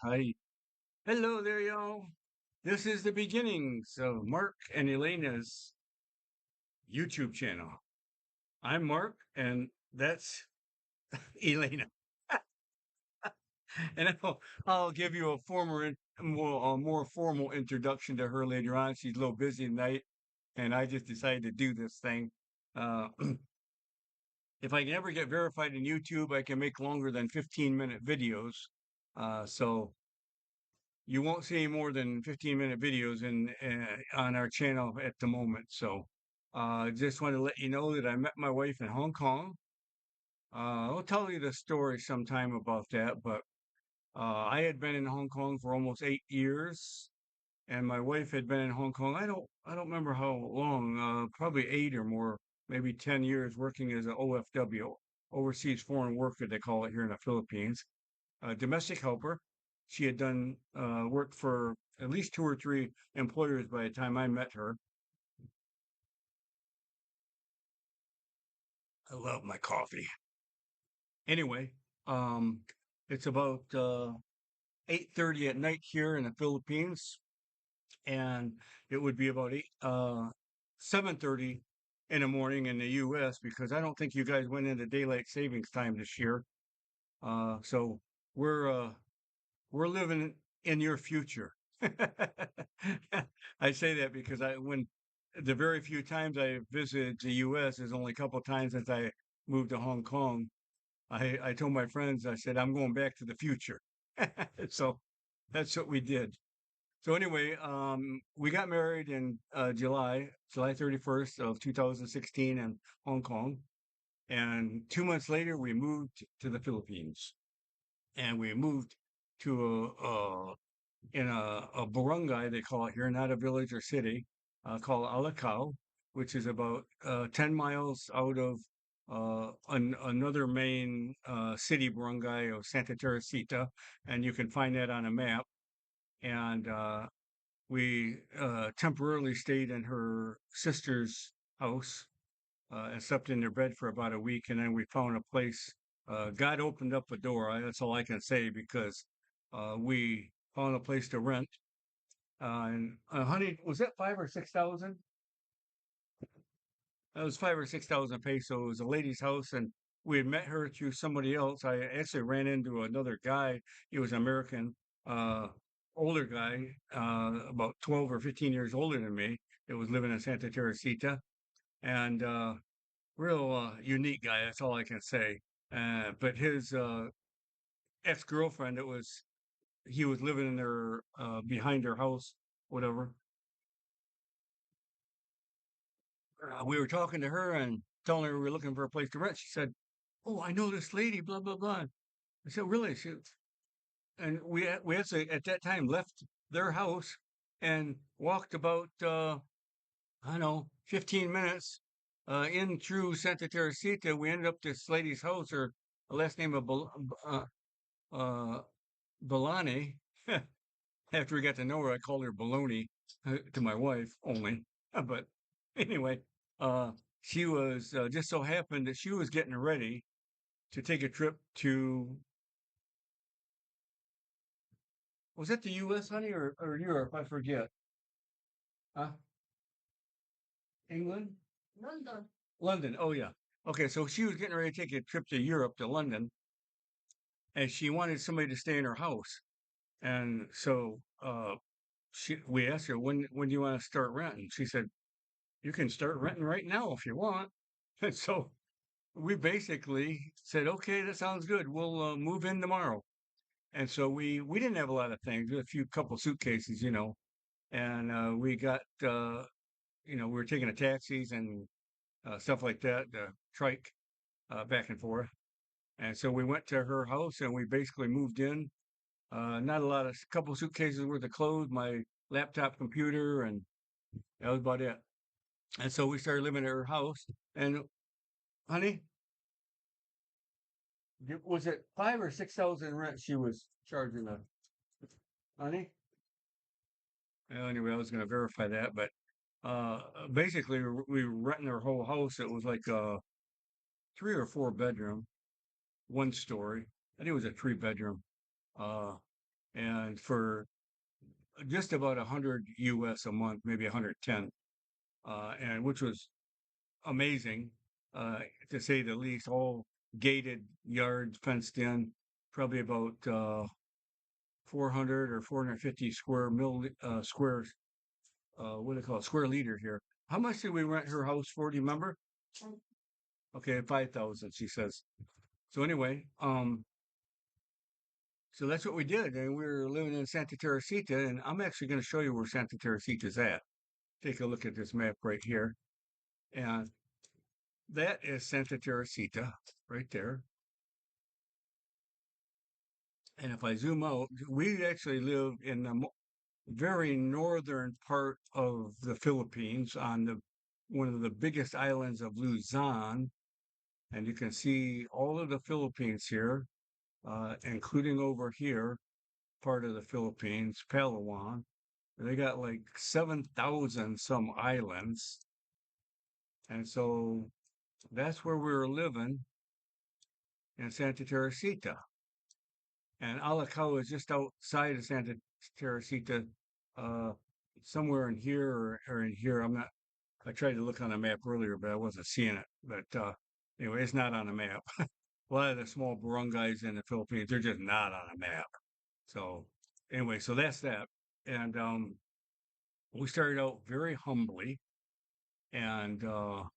Hi. Hello there, y'all. This is the beginnings of Mark and Elena's YouTube channel. I'm Mark, and that's Elena. And I'll give you a more formal introduction to her later on. She's a little busy tonight, and I just decided to do this thing. Uh, if I can ever get verified in YouTube, I can make longer than 15-minute videos. So you won't see more than 15-minute videos on our channel at the moment. So just want to let you know that I met my wife in Hong Kong. I'll tell you the story sometime about that, but I had been in Hong Kong for almost 8 years, and my wife had been in Hong Kong. I don't remember how long, probably 8 or more, maybe 10 years working as an OFW, overseas foreign worker, they call it here in the Philippines, a domestic helper. She had done work for at least two or three employers by the time I met her. I love my coffee. Anyway, um, it's about 8:30 at night here in the Philippines, and it would be about 7:30 in the morning in the U.S. because I don't think you guys went into daylight savings time this year. So we're we're living in your future. I say that because when the very few times I visited the U.S. is only a couple of times since I moved to Hong Kong. I told my friends, I said, I'm going back to the future. So that's what we did. So anyway, we got married in July 31st of 2016 in Hong Kong. And 2 months later, we moved to the Philippines. And we moved to a barangay, they call it here, not a village or city, called Alacao, which is about 10 miles out of another main city barangay of Santa Teresita. And you can find that on a map. And we temporarily stayed in her sister's house and slept in their bed for about a week. And then we found a place. God opened up a door. That's all I can say because we found a place to rent. And honey, was that 5 or 6 thousand? That was 5 or 6 thousand pesos. It was a lady's house, and we had met her through somebody else. I actually ran into another guy. He was American, uh, older guy, about 12 or 15 years older than me. That was living in Santa Teresita, and real unique guy. That's all I can say. But his ex-girlfriend, he was living in their behind her house, whatever. We were talking to her and telling her we were looking for a place to rent. She said, "Oh, I know this lady, blah blah blah." I said, "Really?" And we actually at that time left their house and walked about I don't know 15 minutes in through Santa Teresita. We ended up this lady's house. Her last name of uh, Balani. After we got to know her, I called her Baloney to my wife only. But anyway, uh, she was just so happened that she was getting ready to take a trip to, was that the U.S., honey, or Europe? I forget. Huh? England? London. Oh, yeah. Okay, so she was getting ready to take a trip to Europe, to London, and she wanted somebody to stay in her house. And so we asked her, when do you want to start renting? She said, you can start renting right now if you want. And so we basically said, okay, that sounds good. We'll move in tomorrow. And so we didn't have a lot of things, a few couple suitcases, and we got we were taking the taxis and stuff like that, the trike back and forth. And so we went to her house and we basically moved in. Not a lot of couple suitcases worth of clothes, my laptop computer, and that was about it. And so we started living at her house. And honey, was it 5 or 6 thousand rent she was charging us, honey? Well, anyway, I was going to verify that, but basically we were renting her whole house. It was like a 3 or 4 bedroom, 1 story. I think it was a 3 bedroom. Uh, and for just about 100 US a month, maybe 110, and which was amazing, uh, to say the least. All gated yards, fenced in, probably about 400 or 450 squares. What do they call it? Square liter here. How much did we rent her house for? Do you remember? Okay, 5,000, she says. So anyway, so that's what we did, and we were living in Santa Teresita, and I'm actually going to show you where Santa Teresita's at. Take a look at this map right here, and that is Santa Teresita right there. And if I zoom out, we actually live in the very northern part of the Philippines on the one of the biggest islands of Luzon, and you can see all of the Philippines here, including over here, part of the Philippines, Palawan. They got like 7,000 some islands. And so that's where we were living in Santa Teresita. And Alacao is just outside of Santa Teresita, uh, somewhere in here or in here. I tried to look on a map earlier, but I wasn't seeing it. But anyway, it's not on a map. A lot of the small barangays in the Philippines, they're just not on a map. So anyway, so that's that. And we started out very humbly. And oh,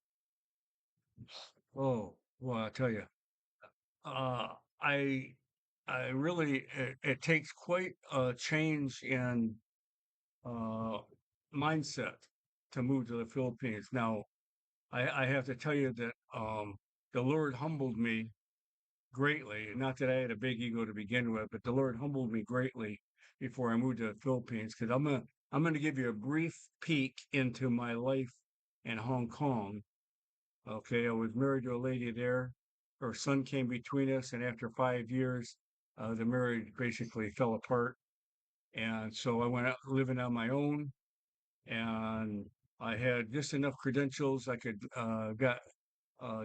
well, I tell you, uh, I I really it takes quite a change in uh, mindset to move to the Philippines. Now, I have to tell you that the Lord humbled me greatly. Not that I had a big ego to begin with, but the Lord humbled me greatly before I moved to the Philippines. Because I'm gonna give you a brief peek into my life in Hong Kong. Okay, I was married to a lady there. Her son came between us, and after 5 years, the marriage basically fell apart. And so I went out living on my own, and I had just enough credentials. I could got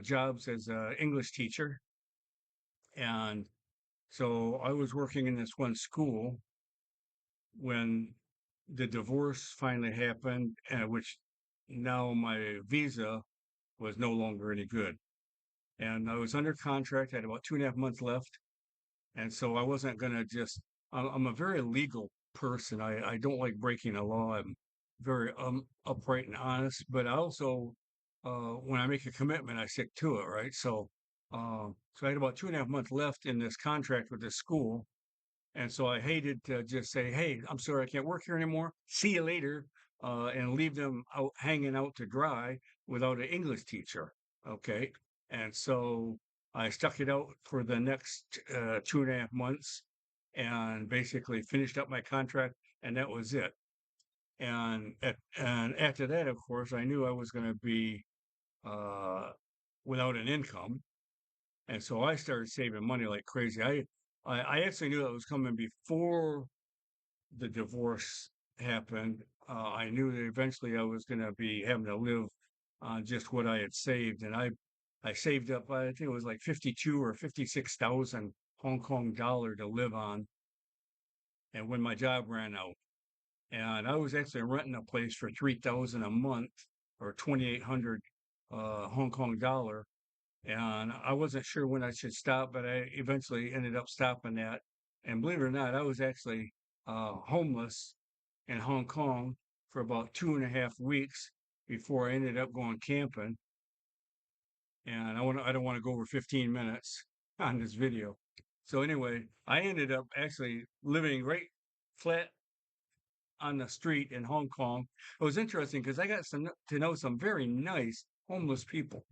jobs as an English teacher, and so I was working in this one school when the divorce finally happened, which now my visa was no longer any good. And I was under contract, I had about 2.5 months left. And so I wasn't going to just, I'm a very legal person. I don't like breaking the law. I'm very upright and honest, but I also, when I make a commitment, I stick to it, right? So I had about 2.5 months left in this contract with this school. And so I hated to just say, "Hey, I'm sorry, I can't work here anymore. See you later," and leave them out hanging out to dry without an English teacher. Okay. And so I stuck it out for the next 2.5 months and basically finished up my contract, and that was it. And after that, of course, I knew I was going to be uh, without an income, and so I started saving money like crazy. I actually knew that was coming before the divorce happened. I knew that eventually I was going to be having to live on just what I had saved, and I saved up. I think it was like 52 or 56,000 Hong Kong dollar to live on, and when my job ran out, and I was actually renting a place for 3,000 a month or 2,800 Hong Kong dollar, and I wasn't sure when I should stop, but I eventually ended up stopping that. And believe it or not, I was actually homeless in Hong Kong for about 2.5 weeks before I ended up going camping. And I don't want to go over 15 minutes on this video. So anyway, I ended up actually living right flat on the street in Hong Kong. It was interesting because I got to know some very nice homeless people,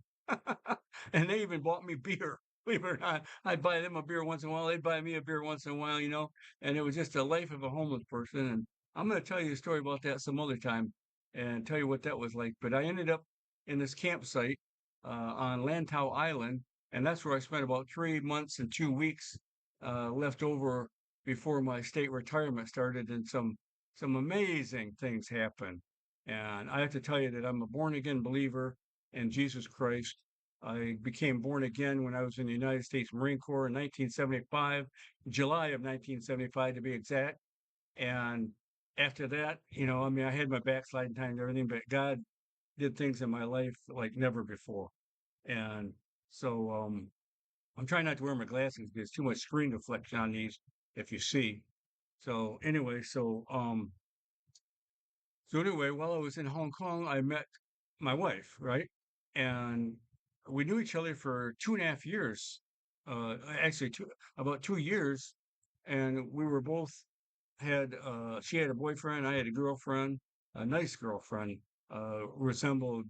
and they even bought me beer. Believe it or not, I'd buy them a beer once in a while. They'd buy me a beer once in a while, And it was just the life of a homeless person. And I'm going to tell you a story about that some other time, and tell you what that was like. But I ended up in this campsite on Lantau Island, and that's where I spent about 3 months and 2 weeks left over before my state retirement started, and some amazing things happen. And I have to tell you that I'm a born again believer in Jesus Christ. I became born again when I was in the United States Marine Corps in 1975, July of 1975 to be exact. And after that, I mean, I had my backsliding time and everything, but God did things in my life like never before. And so I'm trying not to wear my glasses because there's too much screen reflection on these, if you see. So anyway, so anyway, while I was in Hong Kong, I met my wife, right? And we knew each other for 2.5 years. Actually, about 2 years, and we were both had she had a boyfriend, I had a girlfriend, a nice girlfriend, resembled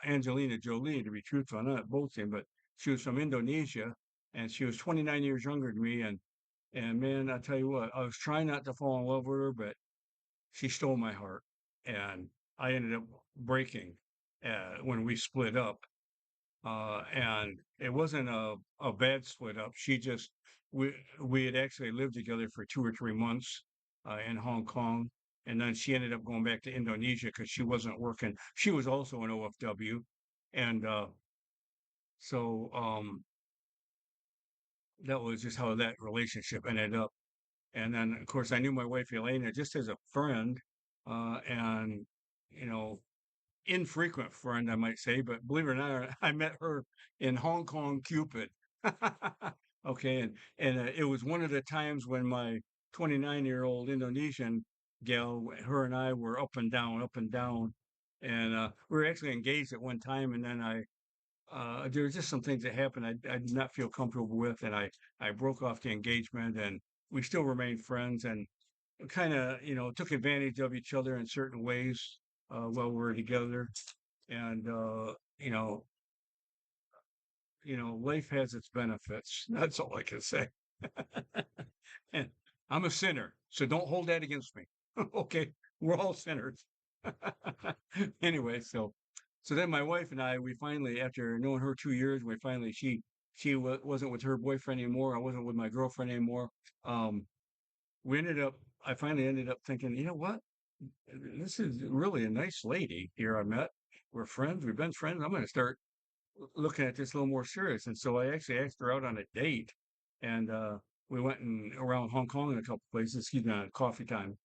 Angelina Jolie, to be truthful, not boasting, but she was from Indonesia, and she was 29 years younger than me, and man, I tell you what, I was trying not to fall in love with her, but she stole my heart, and I ended up breaking when we split up. And it wasn't a bad split up. We had actually lived together for 2 or 3 months in Hong Kong, and then she ended up going back to Indonesia because she wasn't working. She was also an OFW, and so that was just how that relationship ended up. And then, of course, I knew my wife Elena just as a friend, and you know, infrequent friend, I might say, but believe it or not, I met her in Hong Kong Cupid. Okay, and it was one of the times when my 29-year-old Indonesian gal, her and I were up and down, and we were actually engaged at one time, and then there were just some things that happened I did not feel comfortable with, and I broke off the engagement, and we still remain friends, and kind of took advantage of each other in certain ways while we were together, and life has its benefits. That's all I can say. And I'm a sinner, so don't hold that against me. Okay, we're all sinners. Anyway, so then my wife and I, we finally, after knowing her 2 years, we finally wasn't with her boyfriend anymore. I wasn't with my girlfriend anymore. Um, we ended up. I finally ended up thinking, you know what? This is really a nice lady here I met. We're friends. We've been friends. I'm going to start looking at this a little more serious. And so I actually asked her out on a date, and we went around Hong Kong in a couple places. Excuse me, on coffee time,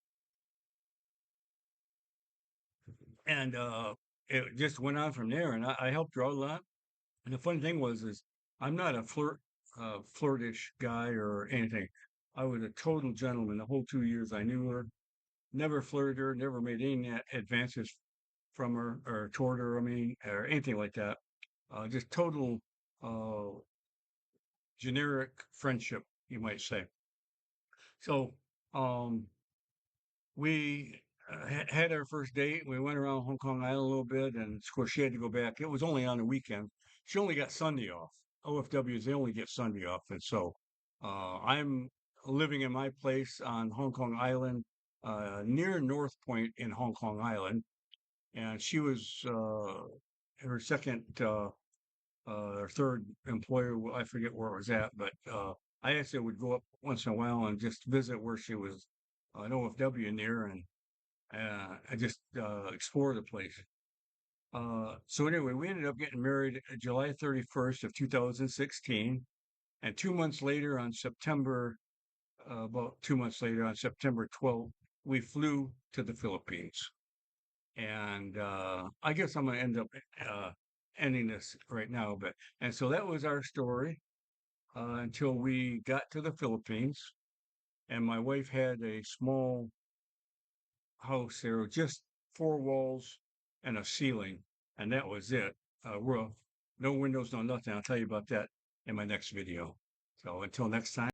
and it just went on from there. And I helped her out a lot. And the funny thing is I'm not a flirtish guy or anything. I was a total gentleman the whole 2 years I knew her. Never flirted her. Never made any advances from her or toward her. I mean, or anything like that. Just total uh, generic friendship, you might say. So um, we had our first date. We went around Hong Kong Island a little bit, and of course she had to go back. It was only on the weekend. She only got Sunday off. OFWs, they only get Sunday off, and so I'm living in my place on Hong Kong Island, near North Point in Hong Kong Island, and she was her second or third employer. I forget where it was at, but I actually would go up once in a while and just visit where she was an OFW near, and I just explore the place. So anyway, we ended up getting married July 31st of 2016, and 2 months later, about 2 months later, on September 12th, we flew to the Philippines. And I guess I'm going to end up uh, ending this right now, but and so that was our story until we got to the Philippines, and my wife had a small house there, with just four walls and a ceiling, and that was it. Roof, no windows, no nothing. I'll tell you about that in my next video. So until next time.